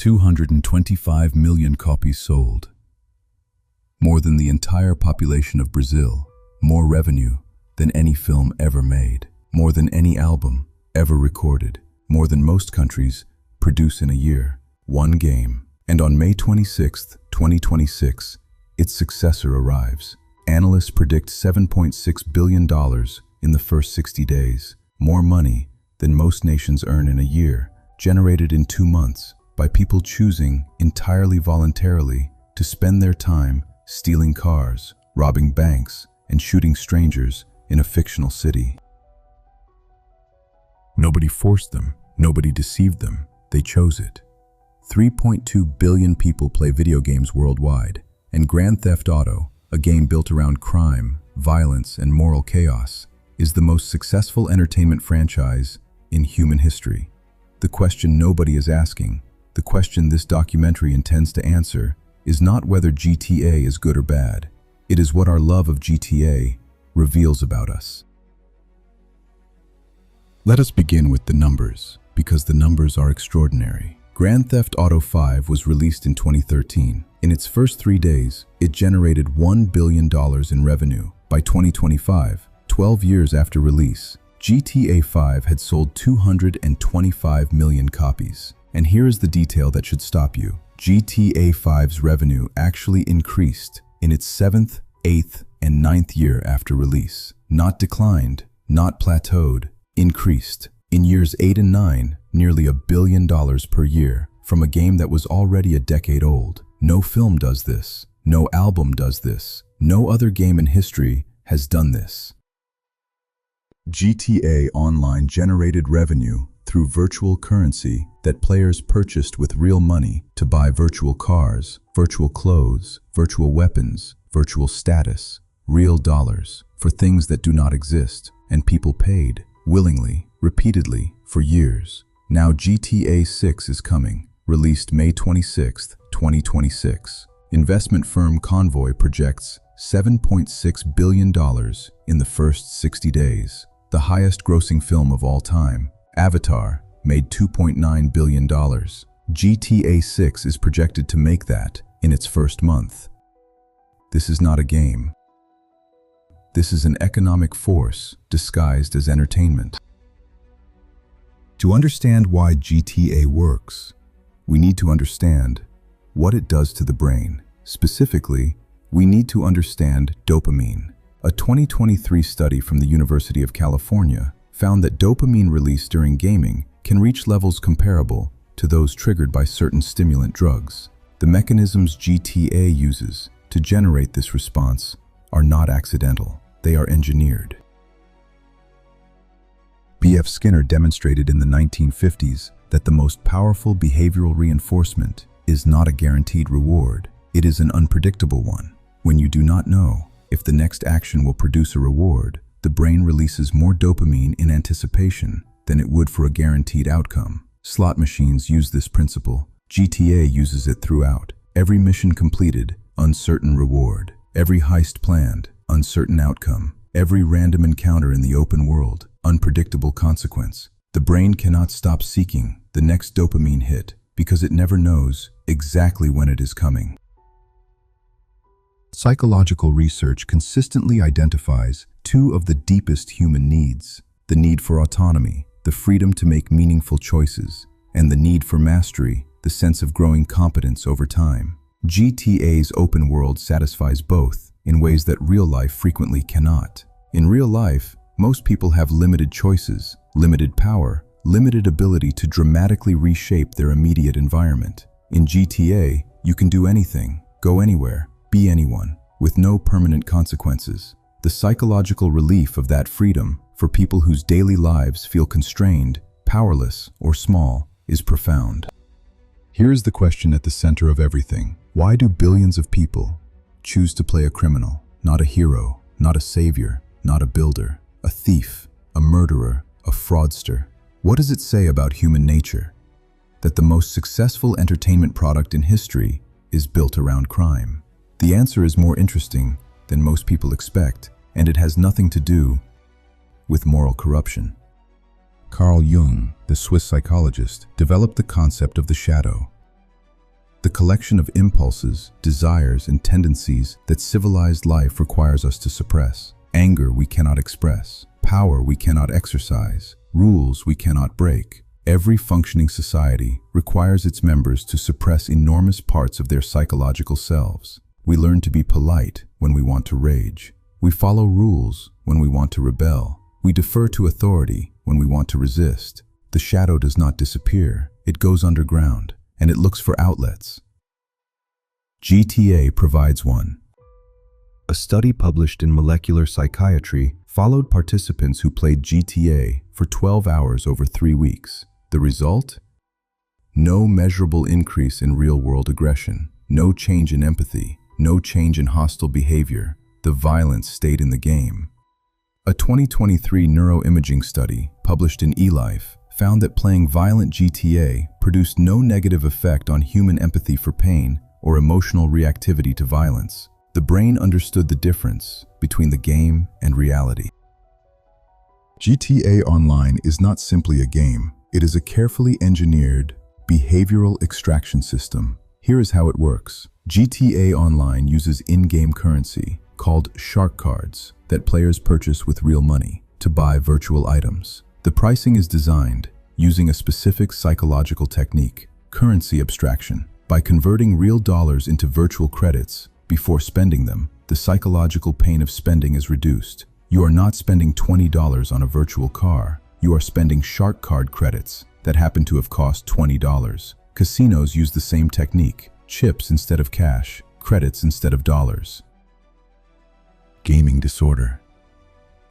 225 million copies sold. More than the entire population of Brazil. More revenue than any film ever made. More than any album ever recorded. More than most countries produce in a year. One game. And on May 26, 2026, its successor arrives. Analysts predict $7.6 billion in the first 60 days. More money than most nations earn in a year, generated in 2 months by people choosing entirely voluntarily to spend their time stealing cars, robbing banks, and shooting strangers in a fictional city. Nobody forced them. Nobody deceived them. They chose it. 3.2 billion people play video games worldwide, and Grand Theft Auto, a game built around crime, violence, and moral chaos, is the most successful entertainment franchise in human history. The question nobody is asking, the question this documentary intends to answer, is not whether GTA is good or bad. It is what our love of GTA reveals about us. Let us begin with the numbers, because the numbers are extraordinary. Grand Theft Auto 5 was released in 2013. In its first 3 days, it generated $1 billion in revenue. By 2025, 12 years after release, GTA 5 had sold 225 million copies. And here is the detail that should stop you. GTA 5's revenue actually increased in its 7th, 8th, and 9th year after release. Not declined, not plateaued, increased. In years 8 and 9, nearly $1 billion per year from a game that was already a decade old. No film does this. No album does this. No other game in history has done this. GTA Online generated revenue through virtual currency that players purchased with real money to buy virtual cars, virtual clothes, virtual weapons, virtual status, real dollars for things that do not exist, and people paid willingly, repeatedly, for years. Now GTA 6 is coming, released May 26, 2026. Investment firm Convoy projects $7.6 billion in the first 60 days, the highest grossing film of all time. Avatar made $2.9 billion. GTA 6 is projected to make that in its first month. This is not a game. This is an economic force disguised as entertainment. To understand why GTA works, we need to understand what it does to the brain. Specifically, we need to understand dopamine. A 2023 study from the University of California found that dopamine release during gaming can reach levels comparable to those triggered by certain stimulant drugs. The mechanisms GTA uses to generate this response are not accidental. They are engineered. B.F. Skinner demonstrated in the 1950s that the most powerful behavioral reinforcement is not a guaranteed reward. It is an unpredictable one. When you do not know if the next action will produce a reward, the brain releases more dopamine in anticipation than it would for a guaranteed outcome. Slot machines use this principle. GTA uses it throughout. Every mission completed, uncertain reward. Every heist planned, uncertain outcome. Every random encounter in the open world, unpredictable consequence. The brain cannot stop seeking the next dopamine hit because it never knows exactly when it is coming. Psychological research consistently identifies two of the deepest human needs: the need for autonomy, the freedom to make meaningful choices, and the need for mastery, the sense of growing competence over time. GTA's open world satisfies both in ways that real life frequently cannot. In real life, most people have limited choices, limited power, limited ability to dramatically reshape their immediate environment. In GTA, you can do anything, go anywhere, be anyone, with no permanent consequences. The psychological relief of that freedom for people whose daily lives feel constrained, powerless, or small is profound. Here is the question at the center of everything. Why do billions of people choose to play a criminal, not a hero, not a savior, not a builder, a thief, a murderer, a fraudster? What does it say about human nature that the most successful entertainment product in history is built around crime? The answer is more interesting than most people expect, and it has nothing to do with moral corruption. Carl Jung, the Swiss psychologist, developed the concept of the shadow. the collection of impulses, desires, and tendencies that civilized life requires us to suppress. Anger we cannot express, power we cannot exercise, rules we cannot break. Every functioning society requires its members to suppress enormous parts of their psychological selves. We learn to be polite when we want to rage. We follow rules when we want to rebel. We defer to authority when we want to resist. The shadow does not disappear. It goes underground, and it looks for outlets. GTA provides one. A study published in Molecular Psychiatry followed participants who played GTA for 12 hours over 3 weeks. The result? No measurable increase in real-world aggression, no change in empathy, no change in hostile behavior. The violence stayed in the game. A 2023 neuroimaging study published in eLife found that playing violent GTA produced no negative effect on human empathy for pain or emotional reactivity to violence. The brain understood the difference between the game and reality. GTA Online is not simply a game. It is a carefully engineered behavioral extraction system. Here is how it works. GTA Online uses in-game currency called shark cards that players purchase with real money to buy virtual items. The pricing is designed using a specific psychological technique, currency abstraction. By converting real dollars into virtual credits before spending them, the psychological pain of spending is reduced. You are not spending $20 on a virtual car. You are spending shark card credits that happen to have cost $20. Casinos use the same technique, chips instead of cash, credits instead of dollars. Gaming disorder,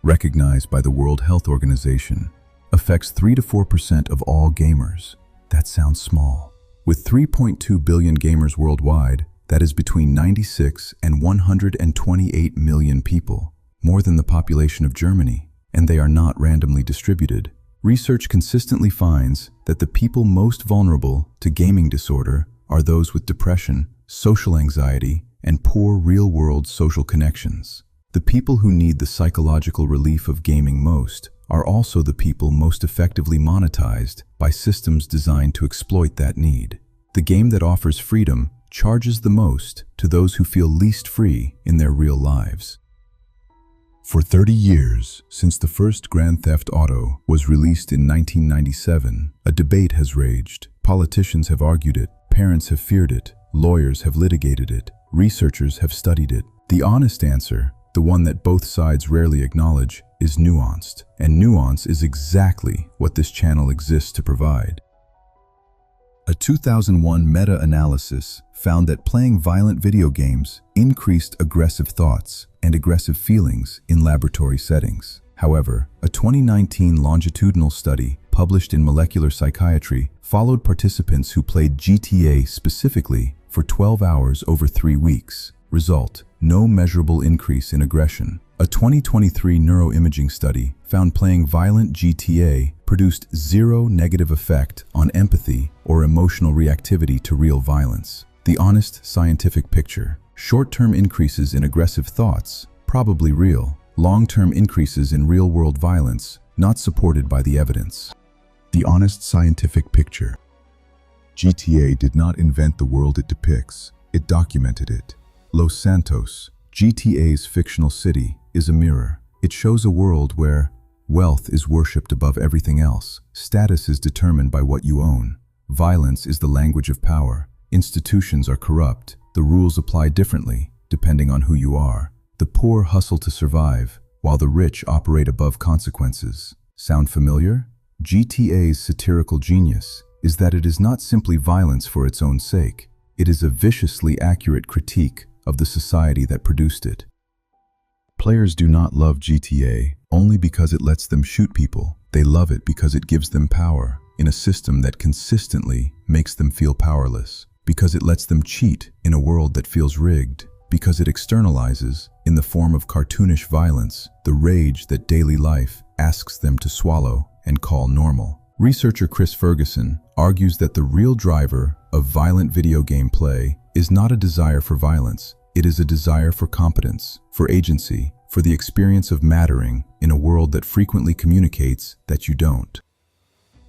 recognized by the World Health Organization, affects 3 to 4% of all gamers. That sounds small. With 3.2 billion gamers worldwide, that is between 96 and 128 million people, more than the population of Germany, and they are not randomly distributed. Research consistently finds that the people most vulnerable to gaming disorder are those with depression, social anxiety, and poor real-world social connections. The people who need the psychological relief of gaming most are also the people most effectively monetized by systems designed to exploit that need. The game that offers freedom charges the most to those who feel least free in their real lives. For 30 years, since the first Grand Theft Auto was released in 1997, a debate has raged. Politicians have argued it, parents have feared it, lawyers have litigated it, researchers have studied it. The honest answer, the one that both sides rarely acknowledge, is nuanced. And nuance is exactly what this channel exists to provide. A 2001 meta-analysis found that playing violent video games increased aggressive thoughts and aggressive feelings in laboratory settings. However, a 2019 longitudinal study published in Molecular Psychiatry followed participants who played GTA specifically for 12 hours over 3 weeks. Result: no measurable increase in aggression. A 2023 neuroimaging study found playing violent GTA produced zero negative effect on empathy or emotional reactivity to real violence. The honest scientific picture: short-term increases in aggressive thoughts, probably real. Long-term increases in real-world violence, not supported by the evidence. The honest scientific picture: GTA did not invent the world it depicts, it documented it. Los Santos, GTA's fictional city, is a mirror. It shows a world where wealth is worshipped above everything else, status is determined by what you own, violence is the language of power, institutions are corrupt, the rules apply differently depending on who you are. The poor hustle to survive, while the rich operate above consequences. Sound familiar? GTA's satirical genius is that it is not simply violence for its own sake. It is a viciously accurate critique of the society that produced it. Players do not love GTA only because it lets them shoot people. They love it because it gives them power in a system that consistently makes them feel powerless, because it lets them cheat in a world that feels rigged, because it externalizes, in the form of cartoonish violence, the rage that daily life asks them to swallow and call normal. Researcher Chris Ferguson argues that the real driver of violent video game play is not a desire for violence. It is a desire for competence, for agency, for the experience of mattering in a world that frequently communicates that you don't.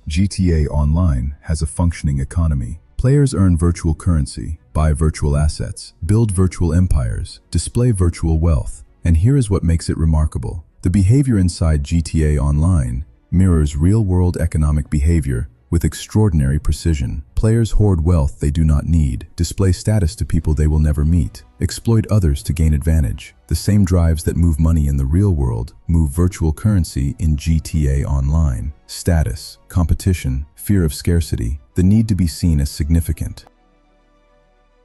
GTA Online has a functioning economy. Players earn virtual currency, buy virtual assets, build virtual empires, display virtual wealth. And here is what makes it remarkable. The behavior inside GTA Online mirrors real-world economic behavior with extraordinary precision. Players hoard wealth they do not need, display status to people they will never meet, exploit others to gain advantage. The same drives that move money in the real world move virtual currency in GTA Online. Status, competition, fear of scarcity, the need to be seen as significant.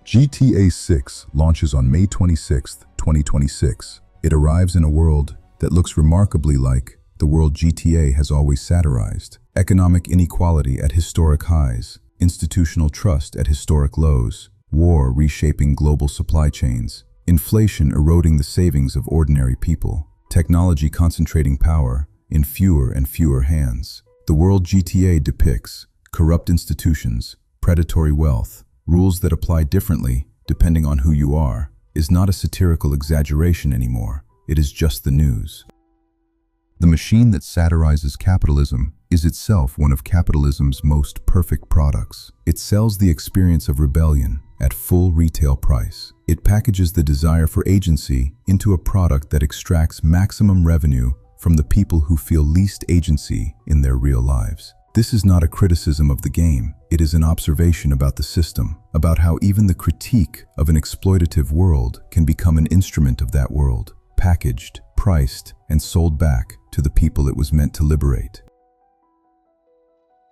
GTA 6 launches on May 26, 2026. It arrives in a world that looks remarkably like the world GTA has always satirized. Economic inequality at historic highs, institutional trust at historic lows, war reshaping global supply chains, inflation eroding the savings of ordinary people, technology concentrating power in fewer and fewer hands. The world GTA depicts corrupt institutions, predatory wealth, rules that apply differently depending on who you are, is not a satirical exaggeration anymore. It is just the news. The machine that satirizes capitalism is itself one of capitalism's most perfect products. It sells the experience of rebellion at full retail price. It packages the desire for agency into a product that extracts maximum revenue from the people who feel least agency in their real lives. This is not a criticism of the game. It is an observation about the system, about how even the critique of an exploitative world can become an instrument of that world, packaged, priced, and sold back to the people it was meant to liberate.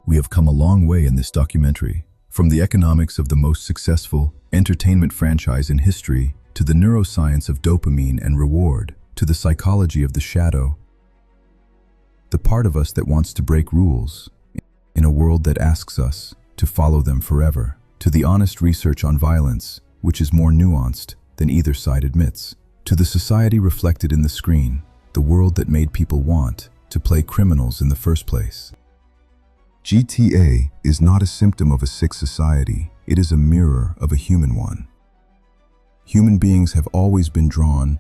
We have come a long way in this documentary, from the economics of the most successful entertainment franchise in history to the neuroscience of dopamine and reward, to the psychology of the shadow, the part of us that wants to break rules in a world that asks us to follow them forever, to the honest research on violence, which is more nuanced than either side admits, to the society reflected in the screen, the world that made people want to play criminals in the first place. GTA is not a symptom of a sick society, it is a mirror of a human one. Human beings have always been drawn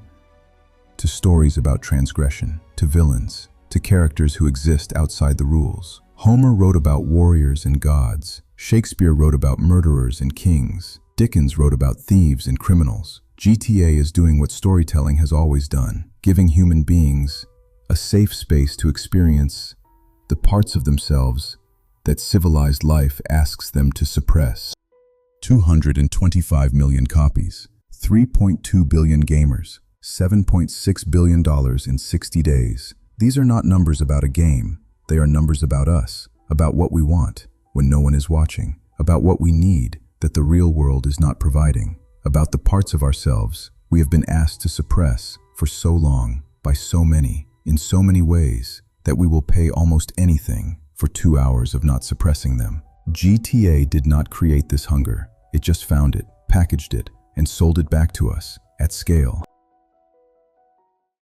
to stories about transgression, to villains, to characters who exist outside the rules. Homer wrote about warriors and gods, Shakespeare wrote about murderers and kings, Dickens wrote about thieves and criminals. GTA is doing what storytelling has always done, giving human beings a safe space to experience the parts of themselves that civilized life asks them to suppress. 225 million copies, 3.2 billion gamers, $7.6 billion in 60 days. These are not numbers about a game, they are numbers about us, about what we want when no one is watching, about what we need that the real world is not providing, about the parts of ourselves we have been asked to suppress for so long, by so many, in so many ways, that we will pay almost anything for 2 hours of not suppressing them. GTA did not create this hunger, it just found it, packaged it, and sold it back to us at scale.